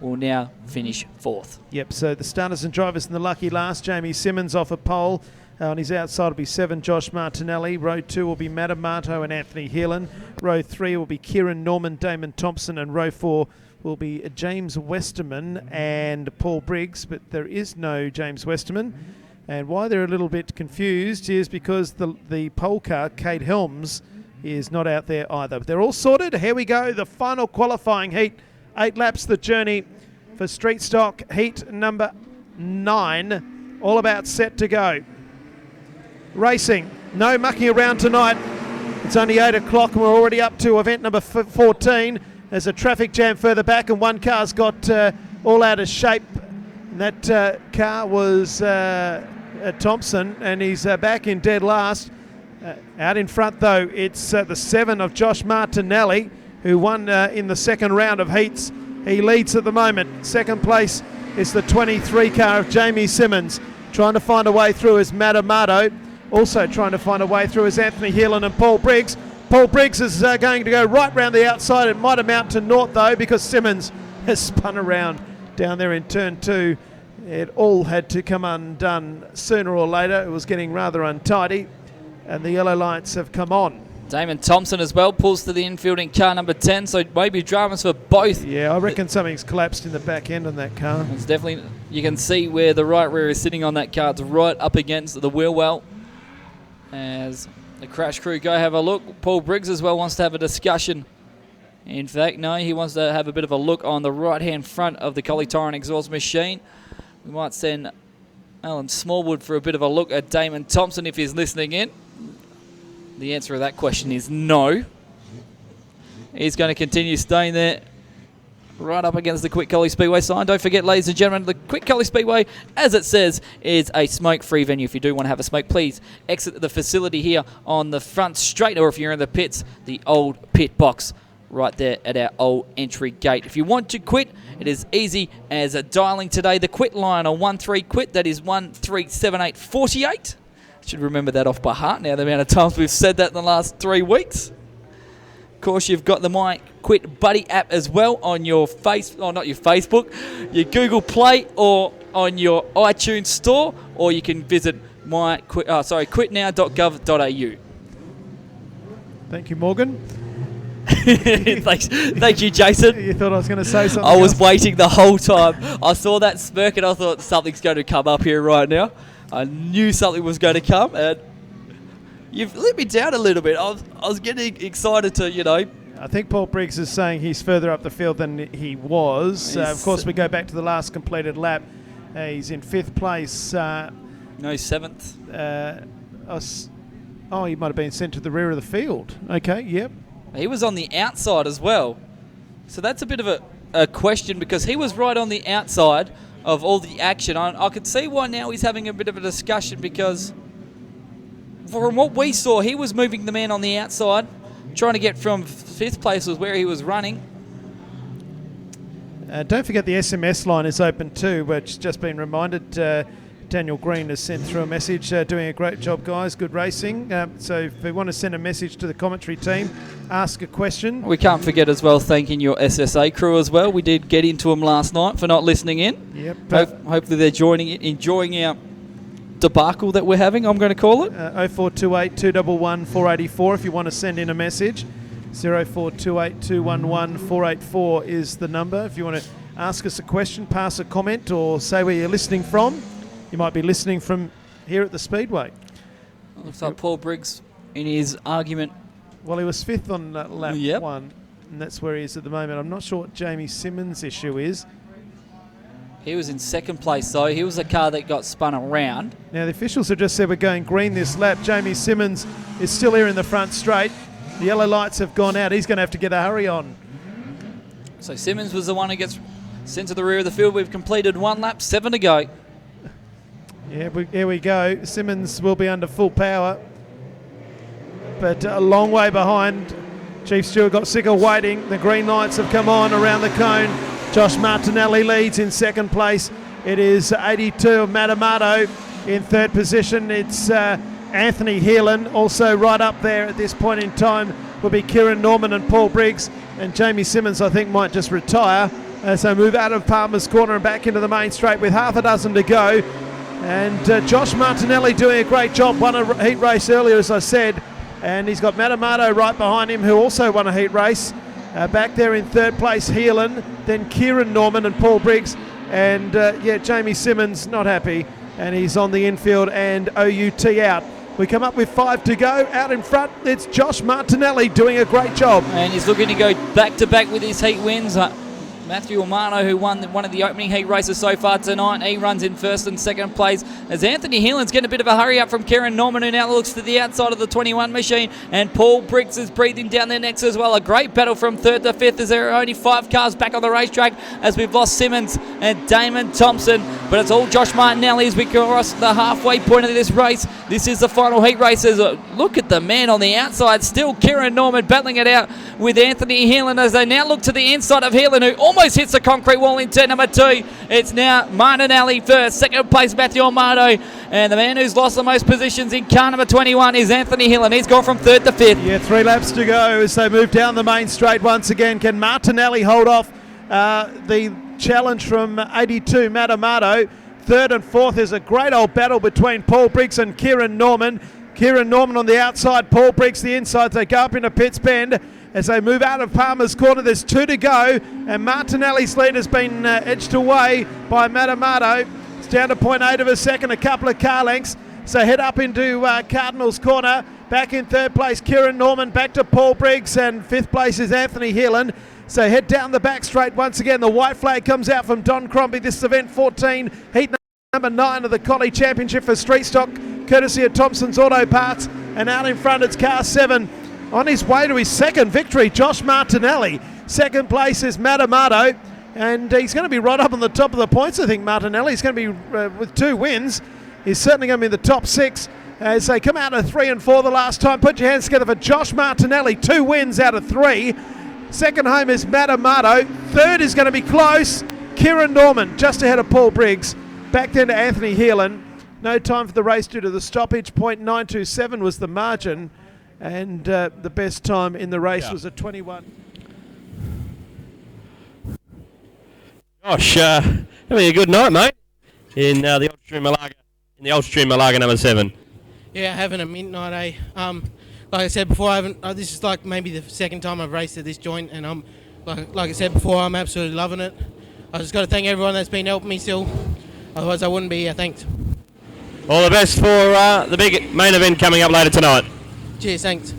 will now finish 4th. Yep, so the starters and drivers in the lucky last. Jamie Simmons off a pole. On his outside will be 7, Josh Martinelli. Row 2 will be Madamato and Anthony Heelan. Row 3 will be Kieran Norman, Damon Thompson. And row 4 will be James Westerman and Paul Briggs. But there is no James Westerman. And why they're a little bit confused is because the pole car, Kate Helms, is not out there either. But they're all sorted. Here we go, the final qualifying heat. 8 laps the journey for street stock heat number 9. All about set to go. Racing, no mucking around tonight. It's only 8 o'clock and we're already up to event number 14. There's a traffic jam further back and one car's got all out of shape. And that car was Thompson, and he's back in dead last. Out in front though, it's the 7 of Josh Martinelli, who won in the second round of heats. He leads at the moment. Second place is the 23 car of Jamie Simmons. Trying to find a way through is Madamato. Also trying to find a way through is Anthony Heelan and Paul Briggs. Paul Briggs is going to go right round the outside. It might amount to naught though, because Simmons has spun around down there in turn 2. It all had to come undone sooner or later. It was getting rather untidy, and the yellow lights have come on. Damon Thompson as well pulls to the infield in car number 10, so maybe dramas for both. Yeah, I reckon something's collapsed in the back end on that car. It's definitely, you can see where the right rear is sitting on that car. It's right up against the wheel well. As the crash crew go have a look. Paul Briggs as well wants to have a discussion. In fact, no, he wants to have a bit of a look on the right-hand front of the Collie Tire and Exhaust machine. We might send Alan Smallwood for a bit of a look at Damon Thompson if he's listening in. The answer to that question is no. He's going to continue staying there right up against the Quick Collie Speedway sign. Don't forget, ladies and gentlemen, the Quick Collie Speedway, as it says, is a smoke-free venue. If you do want to have a smoke, please exit the facility here on the front straight, or if you're in the pits, the old pit box right there at our old entry gate. If you want to quit, it is easy as dialing today the quit line on 13-QUIT. That is 137848. Should remember that off by heart now, the amount of times we've said that in the last 3 weeks. Of course, you've got the My Quit Buddy app as well on your not your Facebook, your Google Play, or on your iTunes store, or you can visit quitnow.gov.au. Thank you, Morgan. Thank you, Jason. You thought I was going to say something I was else? waiting the whole time. I saw that smirk and I thought something's going to come up here right now. I knew something was going to come, and you've let me down a little bit. I was getting excited to, I think Paul Briggs is saying he's further up the field than he was. Of course, we go back to the last completed lap. He's in 5th place. No, 7th. He might have been sent to the rear of the field. Okay, yep. He was on the outside as well. So that's a bit of a question, because he was right on the outside of all the action. I could see why now he's having a bit of a discussion, because from what we saw, he was moving the man on the outside, trying to get from 5th place was where he was running. Don't forget the SMS line is open too, which just been reminded. Daniel Green has sent through a message, doing a great job, guys, good racing. So if you want to send a message to the commentary team, ask a question. We can't forget as well thanking your SSA crew as well. We did get into them last night for not listening in. Yep. Hopefully they're enjoying our debacle that we're having, I'm going to call it. 0428 211 484 if you want to send in a message. 0428 211 484 is the number. If you want to ask us a question, pass a comment, or say where you're listening from. You might be listening from here at the Speedway. Looks like Paul Briggs in his argument. Well, he was 5th on lap 1, and that's where he is at the moment. I'm not sure what Jamie Simmons' issue is. He was in 2nd place, though. He was the car that got spun around. Now, the officials have just said we're going green this lap. Jamie Simmons is still here in the front straight. The yellow lights have gone out. He's going to have to get a hurry on. So Simmons was the one who gets sent to the rear of the field. We've completed 1 lap, 7 to go. Yeah, here we go. Simmons will be under full power, but a long way behind. Chief Stewart got sick of waiting. The green lights have come on around the cone. Josh Martinelli leads in 2nd place. It is 82 of Madamato in 3rd position. It's Anthony Heelan also right up there at this point in time will be Kieran Norman and Paul Briggs, and Jamie Simmons I think might just retire as they move out of Palmer's Corner and back into the main straight with half a dozen to go. And Josh Martinelli doing a great job, won a heat race earlier, as I said, and he's got Matamato right behind him, who also won a heat race. Back there in third place, Heelan, then Kieran Norman and Paul Briggs, and Jamie Simmons not happy, and he's on the infield and OUT out. We come up with 5 to go. Out in front, it's Josh Martinelli doing a great job. And he's looking to go back-to-back with his heat wins. Matthew Amano, who won one of the opening heat races so far tonight, he runs in first and second place, as Anthony Heelan's getting a bit of a hurry up from Kieran Norman, who now looks to the outside of the 21 machine, and Paul Briggs is breathing down their necks as well. A great battle from third to fifth, as there are only 5 cars back on the racetrack, as we've lost Simmons and Damon Thompson, but it's all Josh Martinelli as we cross the halfway point of this race. This is the final heat races. Look at the man on the outside, still Kieran Norman battling it out with Anthony Heelan, as they now look to the inside of Heelan, who almost hits the concrete wall in turn number 2. It's now Martinelli first, second place Matthew Amato, and the man who's lost the most positions in car number 21 is Anthony Heelan. He's gone from third to fifth. Yeah, 3 laps to go as they move down the main straight once again. Can Martinelli hold off the challenge from 82 Matt Amato? Third and fourth is a great old battle between Paul Briggs and Kieran Norman. Kieran Norman on the outside, Paul Briggs the inside. They go up into Pitts Bend. As they move out of Palmer's Corner, there's 2 to go, and Martinelli's lead has been edged away by Matamato. It's down to 0.8 of a second, a couple of car lengths. So head up into Cardinals Corner. Back in third place, Kieran Norman, back to Paul Briggs, and fifth place is Anthony Heelan. So head down the back straight once again. The white flag comes out from Don Crombie. This is event 14, heat number 9 of the Collie Championship for Street Stock, courtesy of Thompson's Auto Parts. And out in front, it's car 7. On his way to his second victory, Josh Martinelli. Second place is Matt Amato, and he's going to be right up on the top of the points, I think, Martinelli. He's going to be, with 2 wins, he's certainly going to be in the top 6 as they come out of 3 and 4 the last time. Put your hands together for Josh Martinelli, 2 wins out of 3. Second home is Matt Amato. Third is going to be close. Kieran Norman, just ahead of Paul Briggs. Back then to Anthony Heelan. No time for the race due to the stoppage. 0.927 was the margin. And the best time in the race was a 21. Gosh, having a good night, mate, in the Ultra Malaga number 7. Yeah, having a mint night, eh? Like I said before, I haven't. This is like maybe the second time I've raced at this joint, and I'm like I said before, I'm absolutely loving it. I just got to thank everyone that's been helping me still. Otherwise, I wouldn't be here. Thanks. All the best for the big main event coming up later tonight. Cheers, thanks.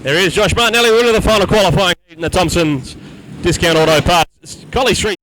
There is Josh Martinelli, winner of the final qualifying heat in the Thompson's Discount Auto Parts Collie Street